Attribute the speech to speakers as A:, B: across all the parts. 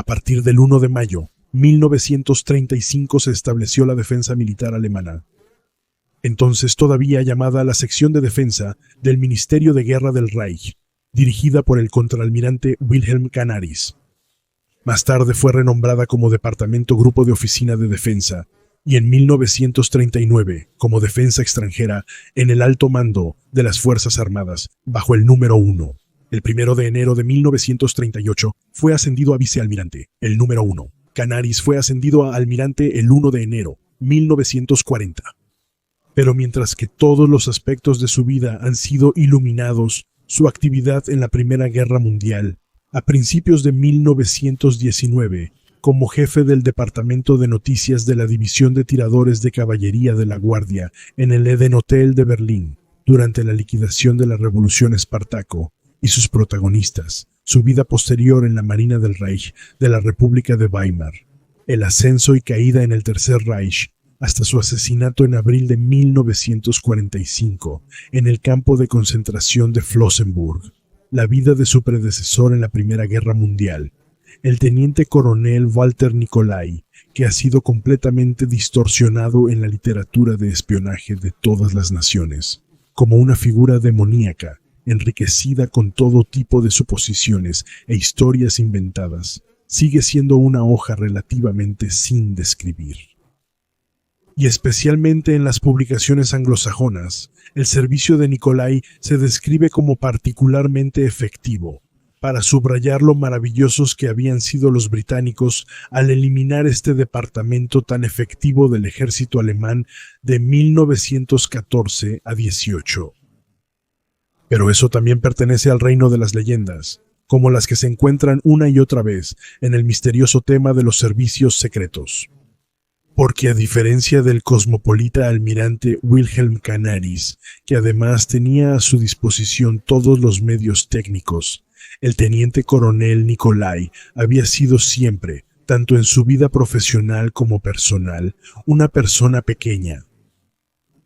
A: partir del 1 de mayo, 1935 se estableció la defensa militar alemana, entonces todavía llamada la Sección de Defensa del Ministerio de Guerra del Reich, dirigida por el contraalmirante Wilhelm Canaris. Más tarde fue renombrada como Departamento Grupo de Oficina de Defensa, y en 1939 como Defensa Extranjera en el alto mando de las Fuerzas Armadas, bajo el número 1. El 1 de enero de 1938 fue ascendido a vicealmirante, el número 1. Canaris fue ascendido a almirante el 1 de enero, 1940. Pero mientras que todos los aspectos de su vida han sido iluminados, su actividad en la Primera Guerra Mundial, a principios de 1919, como jefe del Departamento de Noticias de la División de Tiradores de Caballería de la Guardia en el Eden Hotel de Berlín, durante la liquidación de la Revolución Espartaco, y sus protagonistas, su vida posterior en la Marina del Reich de la República de Weimar, el ascenso y caída en el Tercer Reich, hasta su asesinato en abril de 1945 en el campo de concentración de Flossenbürg, la vida de su predecesor en la Primera Guerra Mundial, el teniente coronel Walter Nicolai, que ha sido completamente distorsionado en la literatura de espionaje de todas las naciones, como una figura demoníaca, enriquecida con todo tipo de suposiciones e historias inventadas, sigue siendo una hoja relativamente sin describir. Y especialmente en las publicaciones anglosajonas, el servicio de Nicolai se describe como particularmente efectivo, para subrayar lo maravillosos que habían sido los británicos al eliminar este departamento tan efectivo del ejército alemán de 1914 a 18. Pero eso también pertenece al reino de las leyendas, como las que se encuentran una y otra vez en el misterioso tema de los servicios secretos. Porque a diferencia del cosmopolita almirante Wilhelm Canaris, que además tenía a su disposición todos los medios técnicos, el teniente coronel Nicolai había sido siempre, tanto en su vida profesional como personal, una persona pequeña.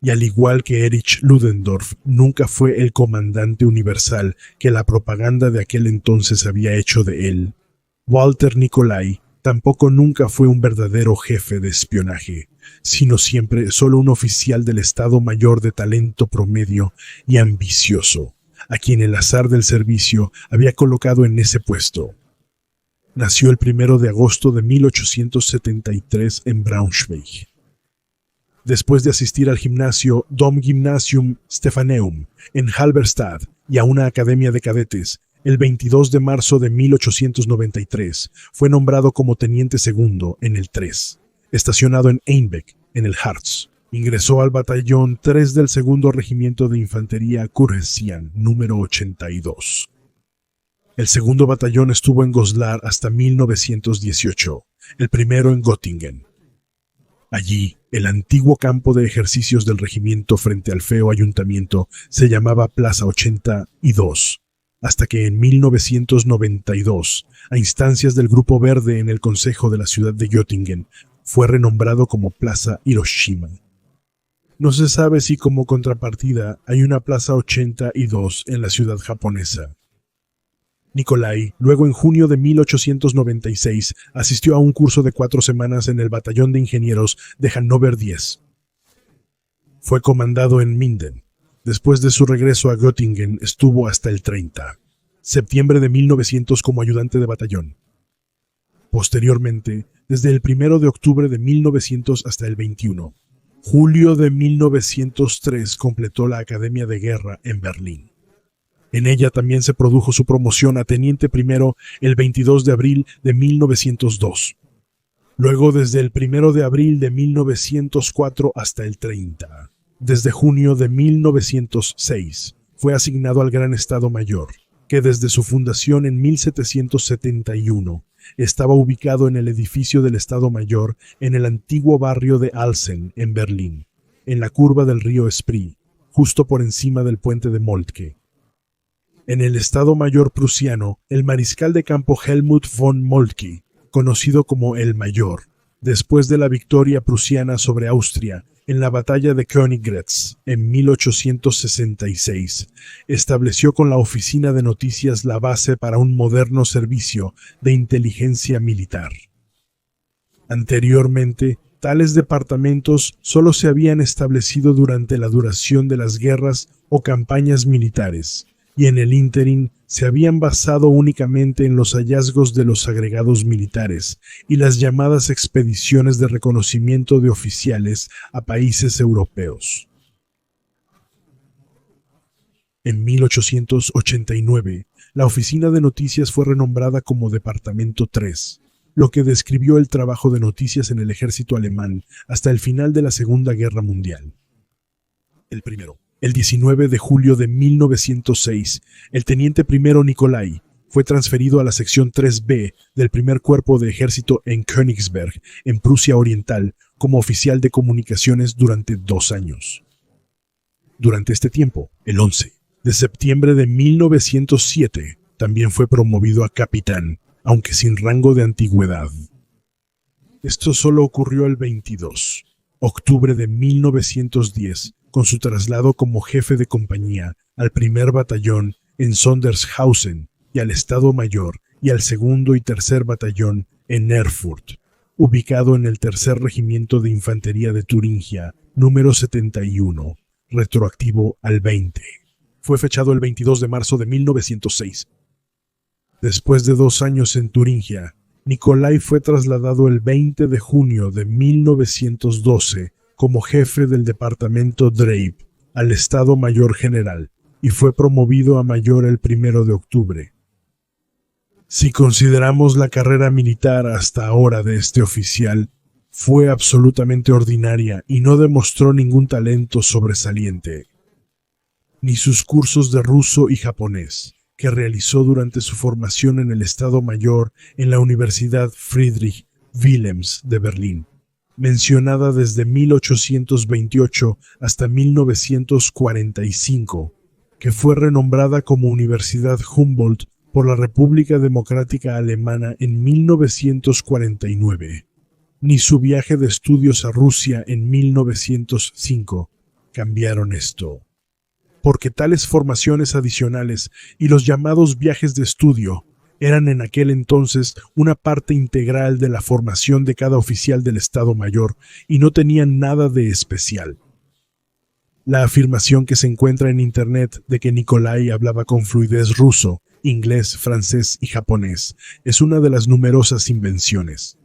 A: Y al igual que Erich Ludendorff nunca fue el comandante universal que la propaganda de aquel entonces había hecho de él, Walter Nicolai tampoco nunca fue un verdadero jefe de espionaje, sino siempre solo un oficial del Estado Mayor de talento promedio y ambicioso, a quien el azar del servicio había colocado en ese puesto. Nació el 1 de agosto de 1873 en Braunschweig. Después de asistir al gimnasio Domgymnasium Stephaneum en Halberstadt y a una academia de cadetes, el 22 de marzo de 1893 fue nombrado como teniente segundo en el 3, estacionado en Einbeck, en el Harz. Ingresó al batallón 3 del segundo regimiento de infantería Kurhessian, número 82. El segundo batallón estuvo en Goslar hasta 1918, el primero en Göttingen. Allí, el antiguo campo de ejercicios del regimiento frente al feo ayuntamiento se llamaba Plaza 82, hasta que en 1992, a instancias del Grupo Verde en el Consejo de la ciudad de Göttingen, fue renombrado como Plaza Hiroshima. No se sabe si como contrapartida hay una Plaza 82 en la ciudad japonesa. Nicolai, luego en junio de 1896, asistió a un curso de 4 semanas en el Batallón de Ingenieros de Hannover 10. Fue comandado en Minden. Después de su regreso a Göttingen, estuvo hasta el 30. Septiembre de 1900 como ayudante de batallón. Posteriormente, desde el 1 de octubre de 1900 hasta el 21. Julio de 1903 completó la Academia de Guerra en Berlín. En ella también se produjo su promoción a teniente primero el 22 de abril de 1902. Luego desde el 1 de abril de 1904 hasta el 30. Desde junio de 1906 fue asignado al Gran Estado Mayor, que desde su fundación en 1771 estaba ubicado en el edificio del Estado Mayor en el antiguo barrio de Alsen, en Berlín, en la curva del río Spree, justo por encima del puente de Moltke. En el Estado Mayor prusiano, el mariscal de campo Helmut von Moltke, conocido como el Mayor, después de la victoria prusiana sobre Austria en la batalla de Königgrätz en 1866, estableció con la Oficina de Noticias la base para un moderno servicio de inteligencia militar. Anteriormente, tales departamentos solo se habían establecido durante la duración de las guerras o campañas militares, y en el ínterin se habían basado únicamente en los hallazgos de los agregados militares y las llamadas expediciones de reconocimiento de oficiales a países europeos. En 1889, la Oficina de Noticias fue renombrada como Departamento 3, lo que describió el trabajo de noticias en el ejército alemán hasta el final de la Segunda Guerra Mundial. El 19 de julio de 1906, el teniente primero Nikolai fue transferido a la sección 3B del primer cuerpo de ejército en Königsberg, en Prusia Oriental, como oficial de comunicaciones durante 2 años. Durante este tiempo, el 11 de septiembre de 1907, también fue promovido a capitán, aunque sin rango de antigüedad. Esto solo ocurrió el 22 de octubre de 1910, con su traslado como jefe de compañía al primer batallón en Sondershausen y al Estado Mayor y al segundo y tercer batallón en Erfurt, ubicado en el tercer regimiento de infantería de Turingia, número 71, retroactivo al 20. Fue fechado el 22 de marzo de 1906. Después de 2 años en Turingia, Nikolai fue trasladado el 20 de junio de 1912 como jefe del departamento Drape al Estado Mayor General y fue promovido a mayor el 1 de octubre. Si consideramos la carrera militar hasta ahora de este oficial, fue absolutamente ordinaria y no demostró ningún talento sobresaliente. Ni sus cursos de ruso y japonés, que realizó durante su formación en el Estado Mayor en la Universidad Friedrich Wilhelms de Berlín, mencionada desde 1828 hasta 1945, que fue renombrada como Universidad Humboldt por la República Democrática Alemana en 1949, ni su viaje de estudios a Rusia en 1905 cambiaron esto, porque tales formaciones adicionales y los llamados viajes de estudio eran en aquel entonces una parte integral de la formación de cada oficial del Estado Mayor y no tenían nada de especial. La afirmación que se encuentra en Internet de que Nikolai hablaba con fluidez ruso, inglés, francés y japonés es una de las numerosas invenciones.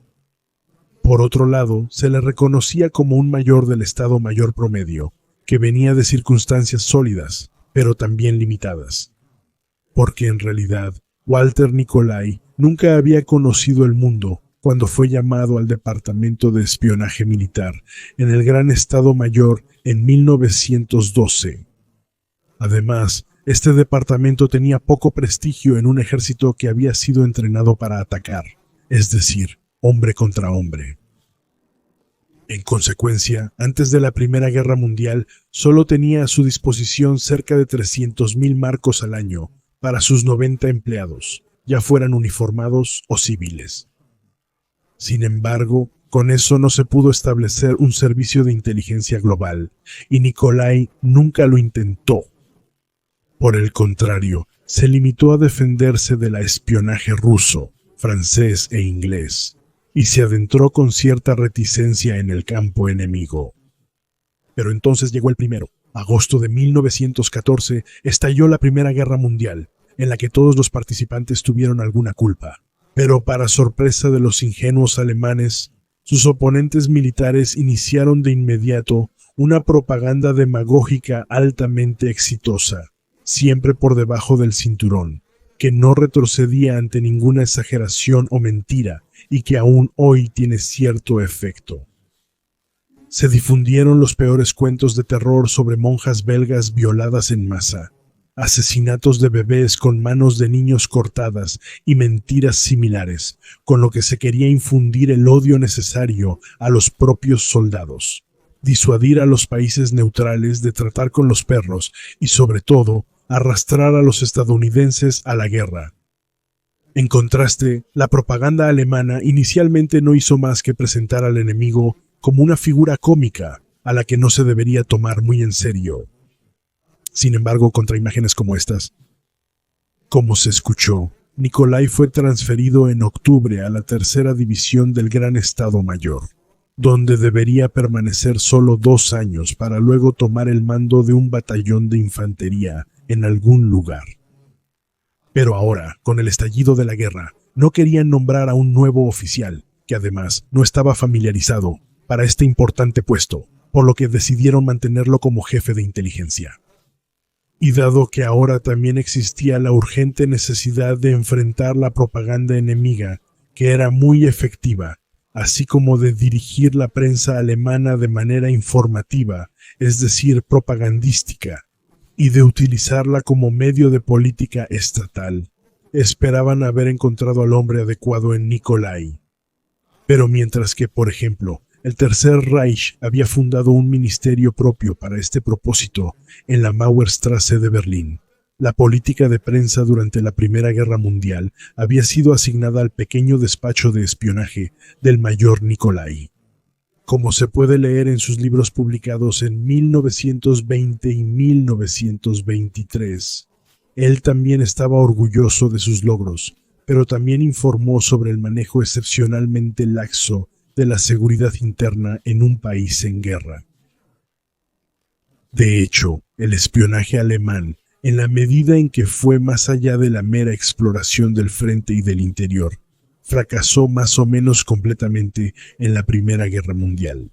A: Por otro lado, se le reconocía como un mayor del Estado Mayor promedio, que venía de circunstancias sólidas, pero también limitadas. Porque en realidad, Walter Nikolai nunca había conocido el mundo cuando fue llamado al Departamento de Espionaje Militar en el Gran Estado Mayor en 1912. Además, este departamento tenía poco prestigio en un ejército que había sido entrenado para atacar, es decir, hombre contra hombre. En consecuencia, antes de la Primera Guerra Mundial, solo tenía a su disposición cerca de 300.000 marcos al año para sus 90 empleados, ya fueran uniformados o civiles. Sin embargo, con eso no se pudo establecer un servicio de inteligencia global, y Nikolai nunca lo intentó. Por el contrario, se limitó a defenderse del espionaje ruso, francés e inglés, y se adentró con cierta reticencia en el campo enemigo. Pero entonces llegó el 1 de agosto de 1914, estalló la Primera Guerra Mundial, en la que todos los participantes tuvieron alguna culpa. Pero para sorpresa de los ingenuos alemanes, sus oponentes militares iniciaron de inmediato una propaganda demagógica altamente exitosa, siempre por debajo del cinturón, que no retrocedía ante ninguna exageración o mentira y que aún hoy tiene cierto efecto. Se difundieron los peores cuentos de terror sobre monjas belgas violadas en masa, asesinatos de bebés con manos de niños cortadas y mentiras similares, con lo que se quería infundir el odio necesario a los propios soldados, disuadir a los países neutrales de tratar con los perros y, sobre todo, arrastrar a los estadounidenses a la guerra. En contraste, la propaganda alemana inicialmente no hizo más que presentar al enemigo como una figura cómica, a la que no se debería tomar muy en serio. Sin embargo, contra imágenes como estas, como se escuchó, Nikolai fue transferido en octubre a la tercera división del Gran Estado Mayor, donde debería permanecer solo 2 años para luego tomar el mando de un batallón de infantería en algún lugar. Pero ahora, con el estallido de la guerra, no querían nombrar a un nuevo oficial, que además no estaba familiarizado para este importante puesto, por lo que decidieron mantenerlo como jefe de inteligencia. Y dado que ahora también existía la urgente necesidad de enfrentar la propaganda enemiga, que era muy efectiva, así como de dirigir la prensa alemana de manera informativa, es decir, propagandística, y de utilizarla como medio de política estatal, esperaban haber encontrado al hombre adecuado en Nikolai. Pero mientras que, por ejemplo, el Tercer Reich había fundado un ministerio propio para este propósito en la Mauerstrasse de Berlín, la política de prensa durante la Primera Guerra Mundial había sido asignada al pequeño despacho de espionaje del mayor Nikolai. Como se puede leer en sus libros publicados en 1920 y 1923, él también estaba orgulloso de sus logros, pero también informó sobre el manejo excepcionalmente laxo de la seguridad interna en un país en guerra. De hecho, el espionaje alemán, en la medida en que fue más allá de la mera exploración del frente y del interior, fracasó más o menos completamente en la Primera Guerra Mundial.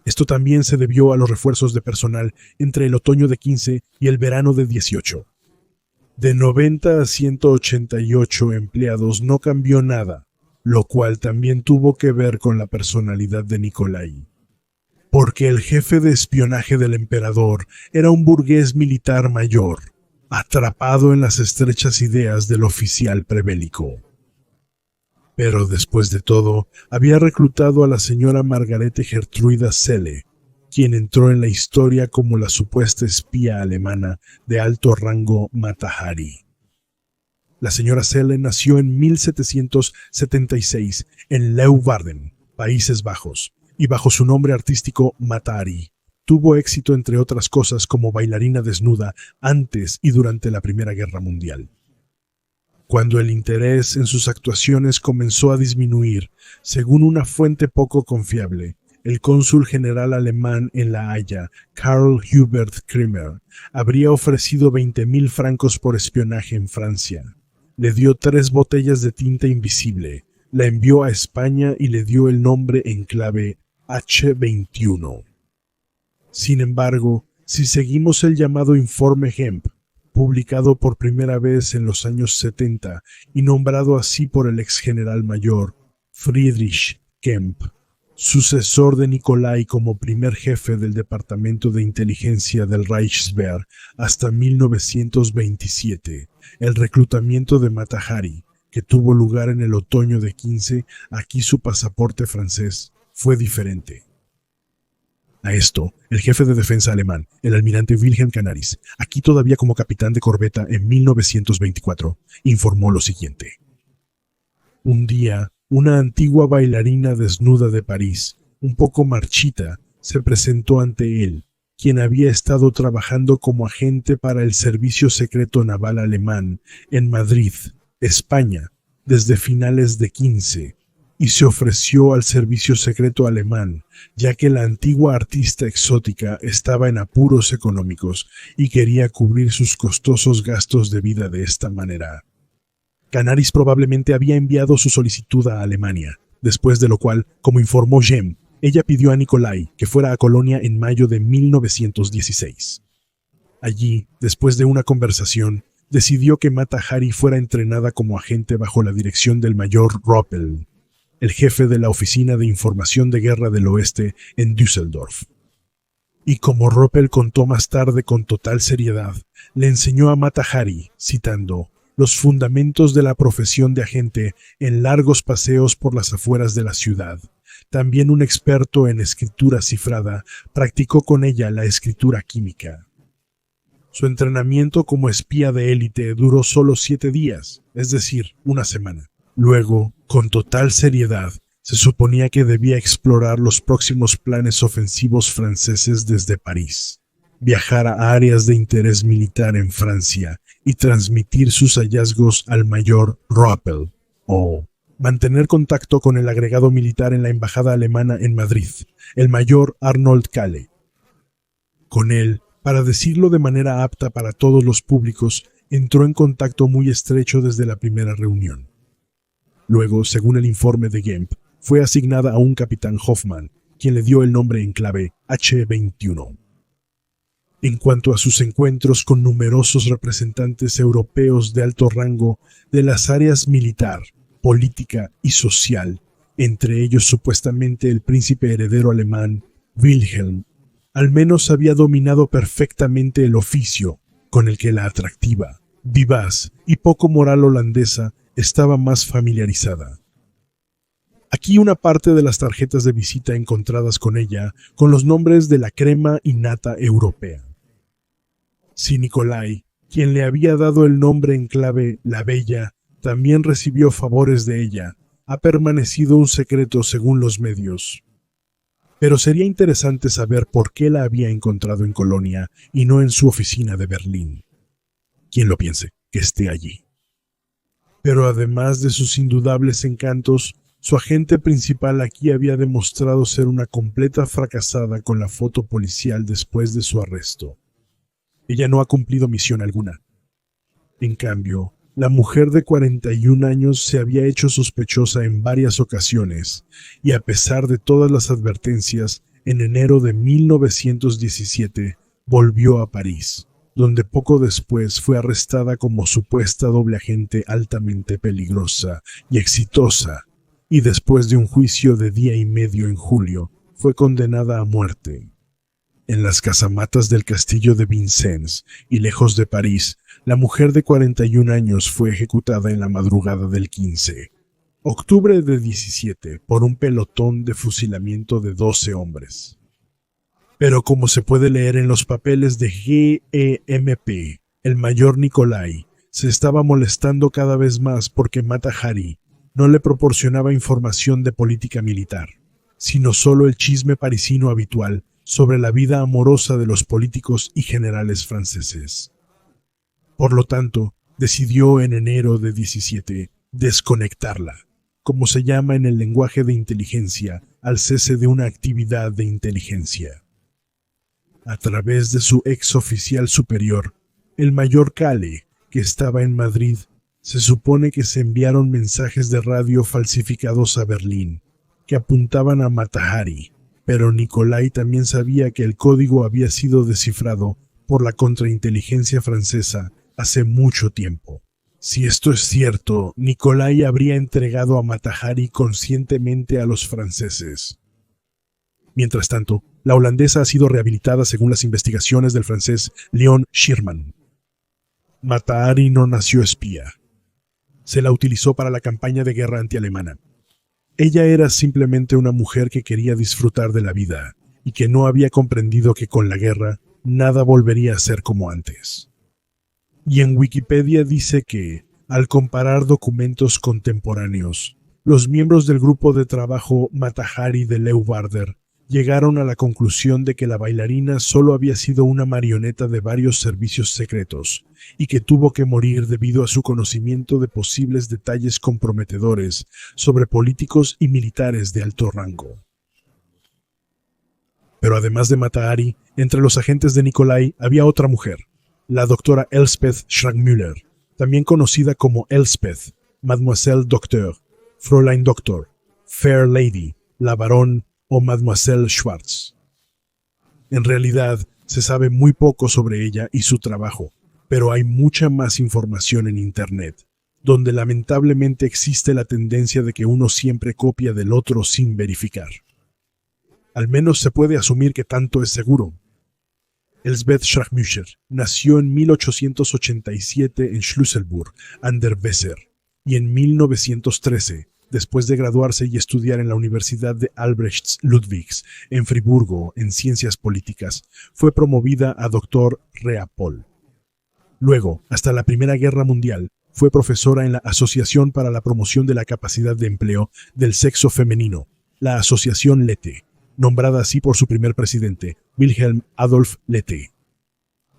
A: Esto también se debió a los refuerzos de personal entre el otoño de 15 y el verano de 18. De 90 a 188 empleados no cambió nada, lo cual también tuvo que ver con la personalidad de Nikolai. Porque el jefe de espionaje del emperador era un burgués militar mayor, atrapado en las estrechas ideas del oficial prebélico. Pero después de todo, había reclutado a la señora Margarete Gertruida Selle, quien entró en la historia como la supuesta espía alemana de alto rango Mata Hari. La señora Selle nació en 1776 en Leeuwarden, Países Bajos, y bajo su nombre artístico Mata Hari, tuvo éxito entre otras cosas como bailarina desnuda antes y durante la Primera Guerra Mundial. Cuando el interés en sus actuaciones comenzó a disminuir, según una fuente poco confiable, el cónsul general alemán en La Haya, Karl Hubert Kremer, habría ofrecido 20.000 francos por espionaje en Francia. Le dio 3 botellas de tinta invisible, la envió a España y le dio el nombre en clave H21. Sin embargo, si seguimos el llamado Informe Hemp, publicado por primera vez en los años 70 y nombrado así por el ex general mayor Friedrich Kemp, sucesor de Nikolai como primer jefe del Departamento de Inteligencia del Reichswehr hasta 1927, el reclutamiento de Mata Hari, que tuvo lugar en el otoño de 15, aquí su pasaporte francés, fue diferente. A esto, el jefe de defensa alemán, el almirante Wilhelm Canaris, aquí todavía como capitán de corbeta en 1924, informó lo siguiente. Un día, una antigua bailarina desnuda de París, un poco marchita, se presentó ante él, quien había estado trabajando como agente para el Servicio Secreto Naval Alemán en Madrid, España, desde finales de 15, y se ofreció al servicio secreto alemán, ya que la antigua artista exótica estaba en apuros económicos y quería cubrir sus costosos gastos de vida de esta manera. Canaris probablemente había enviado su solicitud a Alemania, después de lo cual, como informó Jem, ella pidió a Nikolai que fuera a Colonia en mayo de 1916. Allí, después de una conversación, decidió que Mata Hari fuera entrenada como agente bajo la dirección del mayor Roppel, el jefe de la Oficina de Información de Guerra del Oeste en Düsseldorf. Y como Roppel contó más tarde con total seriedad, le enseñó a Mata Hari, citando, los fundamentos de la profesión de agente en largos paseos por las afueras de la ciudad. También un experto en escritura cifrada, practicó con ella la escritura química. Su entrenamiento como espía de élite duró solo 7 días, es decir, una semana. Luego, con total seriedad, Se suponía que debía explorar los próximos planes ofensivos franceses desde París, viajar a áreas de interés militar en Francia y transmitir sus hallazgos al mayor Roppel, o mantener contacto con el agregado militar en la embajada alemana en Madrid, el mayor Arnold Kalle. Con él, para decirlo de manera apta para todos los públicos, entró en contacto muy estrecho desde la primera reunión. Luego, según el informe de Gemp, fue asignada a un capitán Hoffman, quien le dio el nombre en clave H-21. En cuanto a sus encuentros con numerosos representantes europeos de alto rango de las áreas militar, política y social, entre ellos supuestamente el príncipe heredero alemán Wilhelm, al menos había dominado perfectamente el oficio con el que la atractiva, vivaz y poco moral holandesa estaba más familiarizada. Aquí una parte de las tarjetas de visita encontradas con ella con los nombres de la crema innata europea. Si Nicolai, quien le había dado el nombre en clave La Bella, también recibió favores de ella, ha permanecido un secreto según los medios. Pero sería interesante saber por qué la había encontrado en Colonia y no en su oficina de Berlín. Quien lo piense, que esté allí. Pero además de sus indudables encantos, su agente principal aquí había demostrado ser una completa fracasada con la foto policial después de su arresto. Ella no ha cumplido misión alguna. En cambio, la mujer de 41 años se había hecho sospechosa en varias ocasiones, y a pesar de todas las advertencias, en enero de 1917 volvió a París, donde poco después fue arrestada como supuesta doble agente altamente peligrosa y exitosa, y después de un juicio de día y medio en julio, fue condenada a muerte. En las casamatas del castillo de Vincennes y lejos de París, la mujer de 41 años fue ejecutada en la madrugada del 15, octubre de 17, por un pelotón de fusilamiento de 12 hombres. Pero como se puede leer en los papeles de GEMP, el mayor Nicolai se estaba molestando cada vez más porque Mata Hari no le proporcionaba información de política militar, sino solo el chisme parisino habitual sobre la vida amorosa de los políticos y generales franceses. Por lo tanto, decidió en enero de 17 desconectarla, como se llama en el lenguaje de inteligencia, al cese de una actividad de inteligencia. A través de su ex oficial superior, el mayor Kalle, que estaba en Madrid, se supone que se enviaron mensajes de radio falsificados a Berlín, que apuntaban a Mata Hari, pero Nicolai también sabía que el código había sido descifrado por la contrainteligencia francesa hace mucho tiempo. Si esto es cierto, Nicolai habría entregado a Mata Hari conscientemente a los franceses. Mientras tanto, la holandesa ha sido rehabilitada según las investigaciones del francés Leon Schirman. Mata Hari no nació espía. Se la utilizó para la campaña de guerra antialemana. Ella era simplemente una mujer que quería disfrutar de la vida y que no había comprendido que con la guerra nada volvería a ser como antes. Y en Wikipedia dice que, al comparar documentos contemporáneos, los miembros del grupo de trabajo Mata Hari de Leeuwarder llegaron a la conclusión de que la bailarina solo había sido una marioneta de varios servicios secretos y que tuvo que morir debido a su conocimiento de posibles detalles comprometedores sobre políticos y militares de alto rango. Pero además de Mata Hari, entre los agentes de Nicolai había otra mujer, la doctora Elspeth Schragmüller, también conocida como Elspeth, Mademoiselle Docteur, Fräulein Doctor, Fair Lady, la Barón o Mademoiselle Schwartz. En realidad, se sabe muy poco sobre ella y su trabajo, pero hay mucha más información en Internet, donde lamentablemente existe la tendencia de que uno siempre copia del otro sin verificar. Al menos se puede asumir que tanto es seguro. Elsbeth Schragmüller nació en 1887 en Schlüsselburg an der Weser y en 1913, después de graduarse y estudiar en la Universidad de Albrechts-Ludwigs en Friburgo en Ciencias Políticas, fue promovida a doctor rea Pol. Luego, hasta la Primera Guerra Mundial, fue profesora en la Asociación para la Promoción de la Capacidad de Empleo del Sexo Femenino, la Asociación Lette, nombrada así por su primer presidente, Wilhelm Adolf Lette.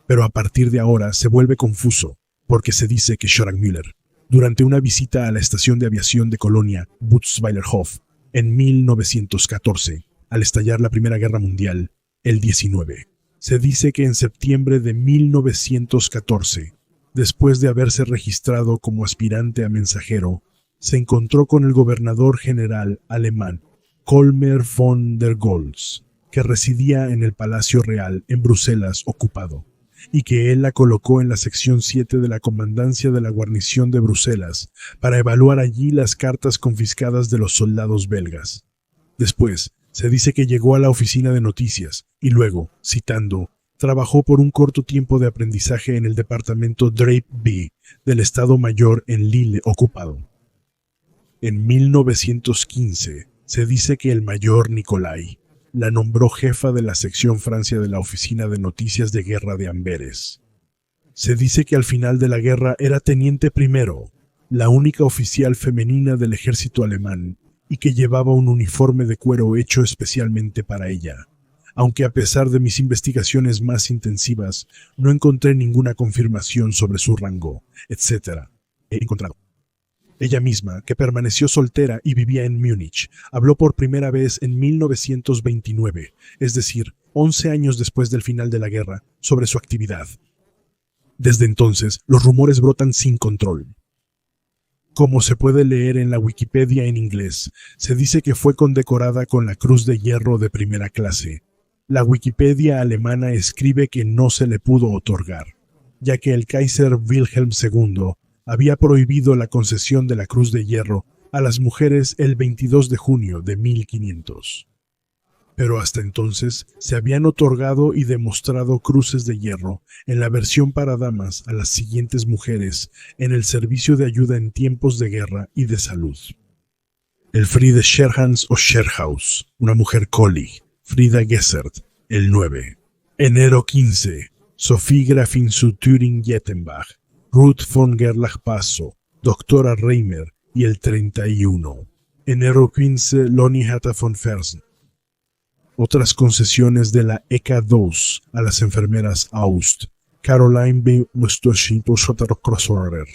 A: Pero a partir de ahora se vuelve confuso, porque se dice que Schragmüller, durante una visita a la estación de aviación de Colonia, Butzweilerhof, en 1914, al estallar la Primera Guerra Mundial, el 19, se dice que en septiembre de 1914, después de haberse registrado como aspirante a mensajero, se encontró con el gobernador general alemán Colmer von der Goltz, que residía en el Palacio Real en Bruselas ocupado, y que él la colocó en la sección 7 de la comandancia de la guarnición de Bruselas para evaluar allí las cartas confiscadas de los soldados belgas. Después, se dice que llegó a la oficina de noticias y luego, citando, trabajó por un corto tiempo de aprendizaje en el departamento Drape B del Estado Mayor en Lille ocupado. En 1915, se dice que el mayor Nicolai la nombró jefa de la sección Francia de la Oficina de Noticias de Guerra de Amberes. Se dice que al final de la guerra era teniente primero, la única oficial femenina del ejército alemán, y que llevaba un uniforme de cuero hecho especialmente para ella, aunque a pesar de mis investigaciones más intensivas, no encontré ninguna confirmación sobre su rango, etc. He encontrado. Ella misma, que permaneció soltera y vivía en Múnich, habló por primera vez en 1929, es decir, 11 años después del final de la guerra, sobre su actividad. Desde entonces, los rumores brotan sin control. Como se puede leer en la Wikipedia en inglés, se dice que fue condecorada con la Cruz de Hierro de primera clase. La Wikipedia alemana escribe que no se le pudo otorgar, ya que el Kaiser Wilhelm II había prohibido la concesión de la Cruz de Hierro a las mujeres el 22 de junio de 1500. Pero hasta entonces se habían otorgado y demostrado cruces de hierro en la versión para damas a las siguientes mujeres en el servicio de ayuda en tiempos de guerra y de salud. Elfriede Scherhans o Scherhaus, una mujer Colli, Frida Gessert, el 9. Enero 15, Sophie Grafin zu Thüringen-Jettenbach, Ruth von Gerlach-Passo, Doctora Reimer, y el 31. Enero 15, Loni Hertha von Fersen. Otras concesiones de la EK2 a las enfermeras Aust, Caroline B. Mustoschito-Schotterkrossorer,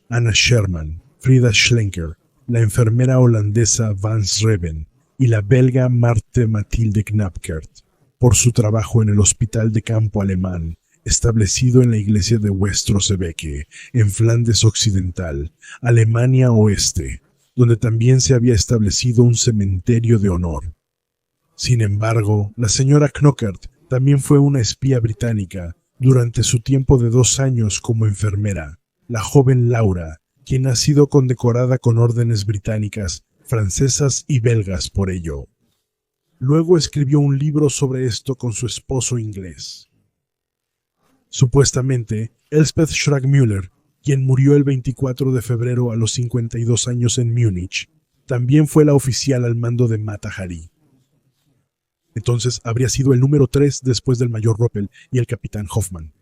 A: Anna Sherman, Frida Schlenker, la enfermera holandesa Vans Reben y la belga Marte Mathilde Knapkert, por su trabajo en el hospital de campo alemán, establecido en la iglesia de Westrosebeke, en Flandes Occidental, Alemania Oeste, donde también se había establecido un cementerio de honor. Sin embargo, la señora Knockert también fue una espía británica durante su tiempo de 2 años como enfermera, la joven Laura, quien ha sido condecorada con órdenes británicas, francesas y belgas por ello. Luego escribió un libro sobre esto con su esposo inglés. Supuestamente, Elspeth Schragmüller, quien murió el 24 de febrero a los 52 años en Múnich, también fue la oficial al mando de Mata Hari. Entonces habría sido el número 3 después del mayor Roppel y el capitán Hoffmann.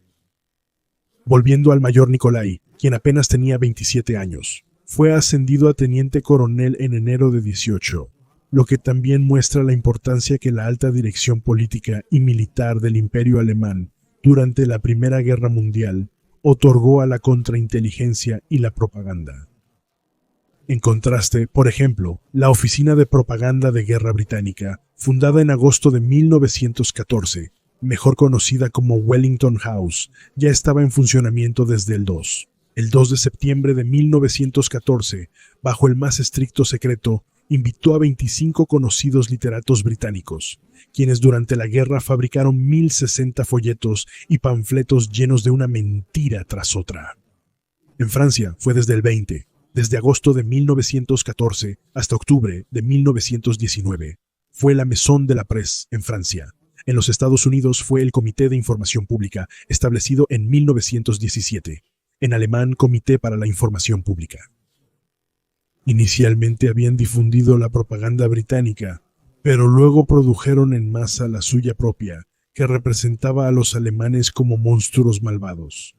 A: Volviendo al mayor Nicolai, quien apenas tenía 27 años, fue ascendido a teniente coronel en enero de 18, lo que también muestra la importancia que la alta dirección política y militar del Imperio Alemán durante la Primera Guerra Mundial otorgó a la contrainteligencia y la propaganda. En contraste, por ejemplo, la Oficina de Propaganda de Guerra Británica, fundada en agosto de 1914, mejor conocida como Wellington House, ya estaba en funcionamiento desde el 2 de septiembre de 1914, bajo el más estricto secreto, invitó a 25 conocidos literatos británicos, quienes durante la guerra fabricaron 1060 folletos y panfletos llenos de una mentira tras otra. En Francia fue desde agosto de 1914 hasta octubre de 1919. Fue la Maison de la Presse en Francia. En los Estados Unidos fue el Comité de Información Pública, establecido en 1917. En alemán, Comité para la Información Pública. Inicialmente habían difundido la propaganda británica, pero luego produjeron en masa la suya propia, que representaba a los alemanes como monstruos malvados.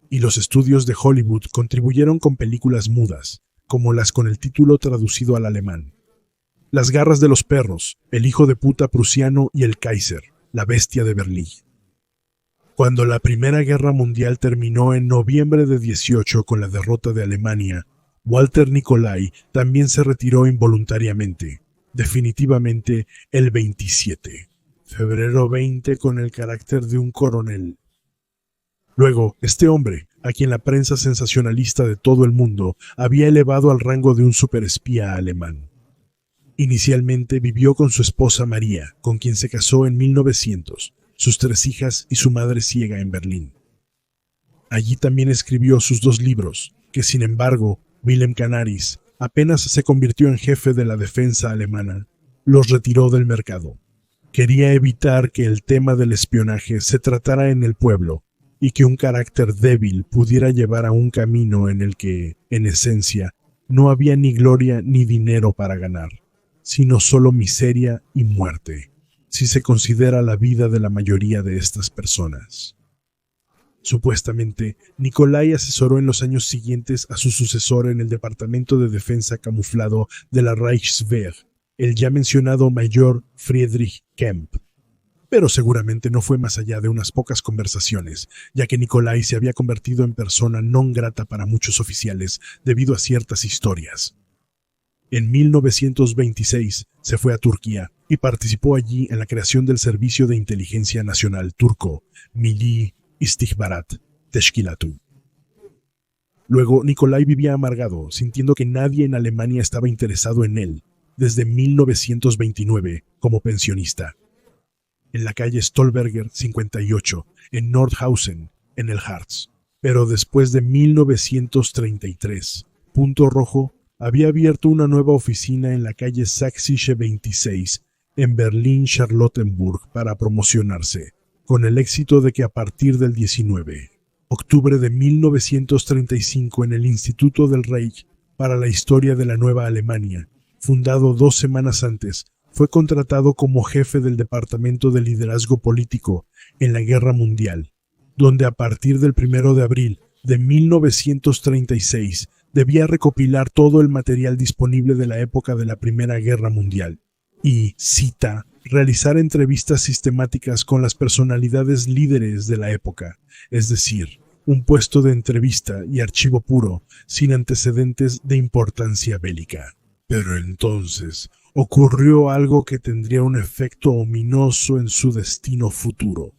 A: y los estudios de Hollywood contribuyeron con películas mudas, como las con el título traducido al alemán: Las garras de los perros, El hijo de puta prusiano y El Kaiser, la bestia de Berlín. Cuando la Primera Guerra Mundial terminó en noviembre de 18 con la derrota de Alemania, Walter Nicolai también se retiró involuntariamente, definitivamente el 27, febrero 20, con el carácter de un coronel. Luego, este hombre, a quien la prensa sensacionalista de todo el mundo había elevado al rango de un superespía alemán. Inicialmente vivió con su esposa María, con quien se casó en 1900, sus 3 hijas y su madre ciega en Berlín. Allí también escribió sus 2 libros, que sin embargo, Wilhelm Canaris, apenas se convirtió en jefe de la defensa alemana, los retiró del mercado. Quería evitar que el tema del espionaje se tratara en el pueblo y que un carácter débil pudiera llevar a un camino en el que, en esencia, no había ni gloria ni dinero para ganar, sino solo miseria y muerte, si se considera la vida de la mayoría de estas personas. Supuestamente, Nicolai asesoró en los años siguientes a su sucesor en el Departamento de Defensa camuflado de la Reichswehr, el ya mencionado mayor Friedrich Kemp. Pero seguramente no fue más allá de unas pocas conversaciones, ya que Nicolai se había convertido en persona non grata para muchos oficiales debido a ciertas historias. En 1926 se fue a Turquía y participó allí en la creación del Servicio de Inteligencia Nacional turco, Milli İstihbarat Teşkilatı. Luego, Nicolai vivía amargado, sintiendo que nadie en Alemania estaba interesado en él, desde 1929, como pensionista. En la calle Stolberger 58, en Nordhausen, en el Harz. Pero después de 1933, Punto Rojo había abierto una nueva oficina en la calle Sächsische 26, en Berlín-Charlottenburg, para promocionarse, con el éxito de que a partir del 19 octubre de 1935 en el Instituto del Reich para la Historia de la Nueva Alemania, fundado 2 semanas antes, fue contratado como jefe del Departamento de Liderazgo Político en la Guerra Mundial, donde a partir del 1 de abril de 1936 debía recopilar todo el material disponible de la época de la Primera Guerra Mundial y, cita, realizar entrevistas sistemáticas con las personalidades líderes de la época, es decir, un puesto de entrevista y archivo puro, sin antecedentes de importancia bélica. Pero entonces ocurrió algo que tendría un efecto ominoso en su destino futuro,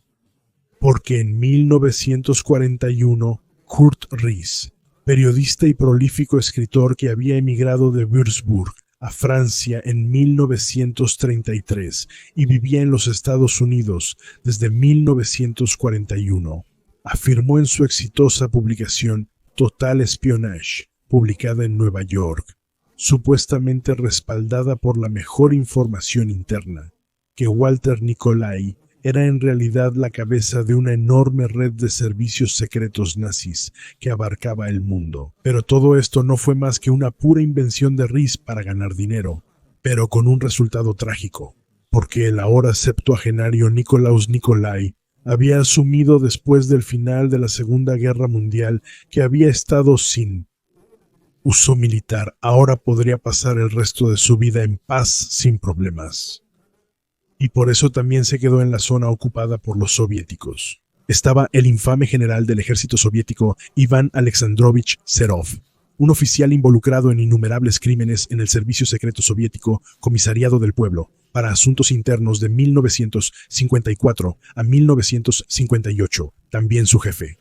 A: porque en 1941 Kurt Riess, periodista y prolífico escritor que había emigrado de Würzburg a Francia en 1933 y vivía en los Estados Unidos desde 1941, afirmó en su exitosa publicación Total Espionage, publicada en Nueva York, supuestamente respaldada por la mejor información interna, que Walter Nicolai era en realidad la cabeza de una enorme red de servicios secretos nazis que abarcaba el mundo. Pero todo esto no fue más que una pura invención de Riess para ganar dinero, pero con un resultado trágico, porque el ahora septuagenario Nikolaus Nicolai había asumido después del final de la Segunda Guerra Mundial que había estado sin uso militar, ahora podría pasar el resto de su vida en paz sin problemas. Y por eso también se quedó en la zona ocupada por los soviéticos. Estaba el infame general del ejército soviético Iván Alexandrovich Serov, un oficial involucrado en innumerables crímenes en el servicio secreto soviético Comisariado del Pueblo para Asuntos Internos de 1954 a 1958, también su jefe.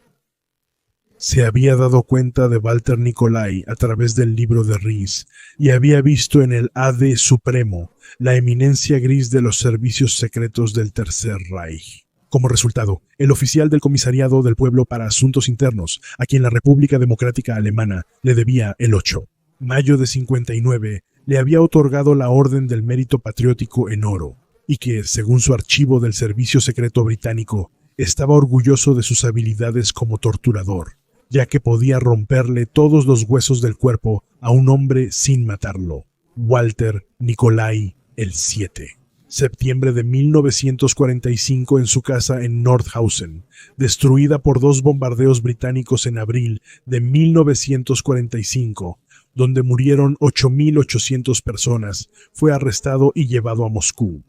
A: Se había dado cuenta de Walter Nicolai a través del libro de Riess y había visto en el AD Supremo la eminencia gris de los servicios secretos del Tercer Reich. Como resultado, el oficial del Comisariado del Pueblo para Asuntos Internos, a quien la República Democrática Alemana le debía el 8 de mayo de 59, le había otorgado la Orden del Mérito Patriótico en oro, y que, según su archivo del Servicio Secreto Británico, estaba orgulloso de sus habilidades como torturador, ya que podía romperle todos los huesos del cuerpo a un hombre sin matarlo. Walter Nicolai el 7. Septiembre de 1945 en su casa en Nordhausen, destruida por 2 bombardeos británicos en abril de 1945, donde murieron 8.800 personas, fue arrestado y llevado a Moscú.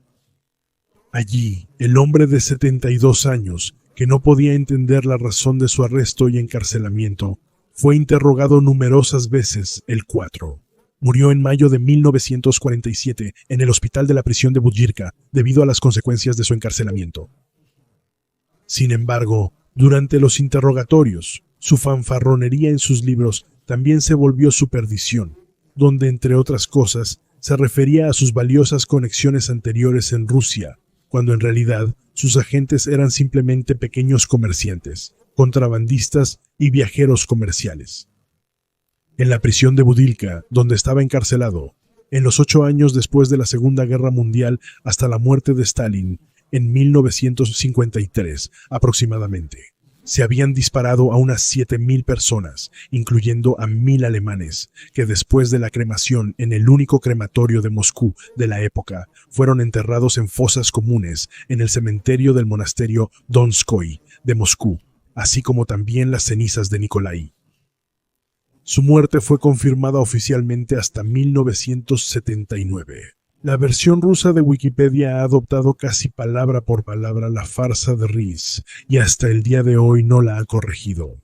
A: Allí, el hombre de 72 años, que no podía entender la razón de su arresto y encarcelamiento, fue interrogado numerosas veces el 4. Murió en mayo de 1947 en el hospital de la prisión de Butyrka debido a las consecuencias de su encarcelamiento. Sin embargo, durante los interrogatorios, su fanfarronería en sus libros también se volvió su perdición, donde, entre otras cosas, se refería a sus valiosas conexiones anteriores en Rusia, cuando en realidad sus agentes eran simplemente pequeños comerciantes, contrabandistas y viajeros comerciales. En la prisión de Butyrka, donde estaba encarcelado, en los 8 años después de la Segunda Guerra Mundial hasta la muerte de Stalin, en 1953 aproximadamente, se habían disparado a unas 7.000 personas, incluyendo a 1.000 alemanes, que después de la cremación en el único crematorio de Moscú de la época, fueron enterrados en fosas comunes en el cementerio del monasterio Donskoy de Moscú, así como también las cenizas de Nikolai. Su muerte fue confirmada oficialmente hasta 1979. La versión rusa de Wikipedia ha adoptado casi palabra por palabra la farsa de Ries y hasta el día de hoy no la ha corregido.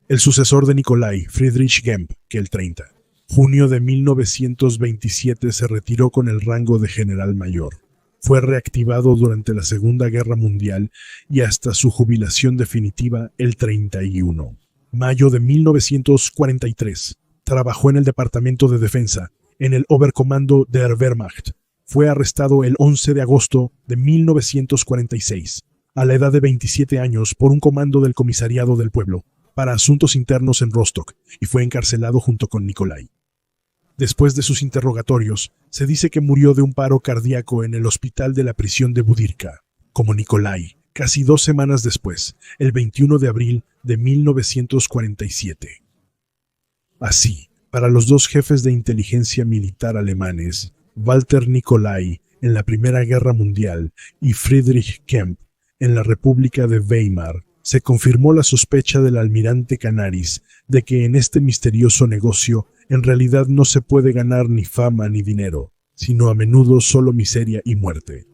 A: El sucesor de Nikolai, Friedrich Gemp, que el 30, junio de 1927 se retiró con el rango de general mayor. Fue reactivado durante la Segunda Guerra Mundial y hasta su jubilación definitiva el 31. Mayo de 1943. Trabajó en el Departamento de Defensa, en el Oberkommando der Wehrmacht. Fue arrestado el 11 de agosto de 1946, a la edad de 27 años, por un comando del Comisariado del Pueblo, para asuntos internos en Rostock, y fue encarcelado junto con Nikolai. Después de sus interrogatorios, se dice que murió de un paro cardíaco en el hospital de la prisión de Butyrka, como Nikolai, casi 2 semanas después, el 21 de abril de 1947. Así, para los 2 jefes de inteligencia militar alemanes, Walter Nikolai en la Primera Guerra Mundial y Friedrich Kemp en la República de Weimar, se confirmó la sospecha del almirante Canaris de que en este misterioso negocio en realidad no se puede ganar ni fama ni dinero, sino a menudo solo miseria y muerte.